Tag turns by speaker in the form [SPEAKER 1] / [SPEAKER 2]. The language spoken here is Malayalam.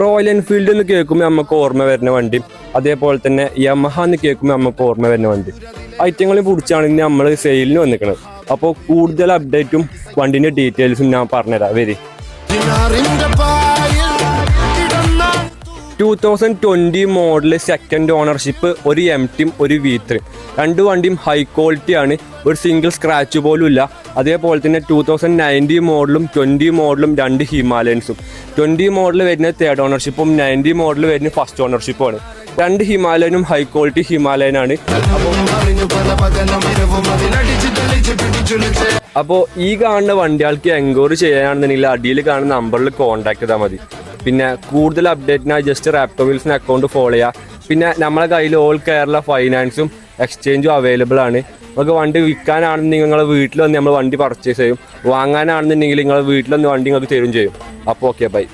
[SPEAKER 1] റോയൽ എൻഫീൽഡ് എന്ന് കേൾക്കുമ്പോൾ നമുക്ക് ഓർമ്മ വരുന്ന വണ്ടി, അതേപോലെ തന്നെ യമഹ എന്ന് കേൾക്കുമ്പോൾ നമുക്ക് ഓർമ്മ വരുന്ന വണ്ടി. ഐറ്റങ്ങളെ കുറിച്ചാണ് ഇന്ന് നമ്മൾ സെയിലിന് വന്നിരിക്കുന്നത്. അപ്പോൾ കൂടുതൽ അപ്ഡേറ്റും വണ്ടിൻ്റെ ഡീറ്റെയിൽസും ഞാൻ പറഞ്ഞുതരാം. വരി. 2020 മോഡൽ സെക്കൻഡ് ഓണർഷിപ്പ്, ഒരു M-T ഒരു V3. രണ്ട് വണ്ടിയും ഹൈ ക്വാളിറ്റി ആണ്, ഒരു സിംഗിൾ സ്ക്രാച്ച് പോലും ഇല്ല. അതേപോലെ തന്നെ 2019 മോഡലും 20 മോഡലും രണ്ട് ഹിമാലയൻസും. 20 മോഡൽ വരുന്നത് തേർഡ് ഓണർഷിപ്പും 90 മോഡൽ വരുന്നത് ഫസ്റ്റ് ഓണർഷിപ്പുമാണ്. രണ്ട് ഹിമാലയനും ഹൈ ക്വാളിറ്റി ഹിമാലയനാണ്. അപ്പോൾ ഈ കാണുന്ന വണ്ടികൾക്ക് എൻക്വയറി ചെയ്യാനാണെന്നുണ്ടെങ്കിൽ അടിയിൽ കാണുന്ന നമ്പറിൽ കോൺടാക്ട് ചെയ്താൽ മതി. പിന്നെ കൂടുതൽ അപ്ഡേറ്റിനായി ജസ്റ്റ് റാപ്റ്റോ വീൽസിന് അക്കൗണ്ട് ഫോളോ ചെയ്യുക. പിന്നെ നമ്മളെ കയ്യിൽ ഓൾ കേരള ഫൈനാൻസും എക്സ്ചേഞ്ചും അവൈലബിൾ ആണ്. നമുക്ക് വണ്ടി വിൽക്കാനാണെന്നുണ്ടെങ്കിൽ നിങ്ങളുടെ വീട്ടിൽ വന്ന് നമ്മൾ വണ്ടി പർച്ചേസ് ചെയ്യും. വാങ്ങാനാണെന്നുണ്ടെങ്കിൽ നിങ്ങളുടെ വീട്ടിൽ വന്ന് വണ്ടി നിങ്ങൾക്ക് തരും ചെയ്യും. അപ്പോൾ ഓക്കെ, ബൈ.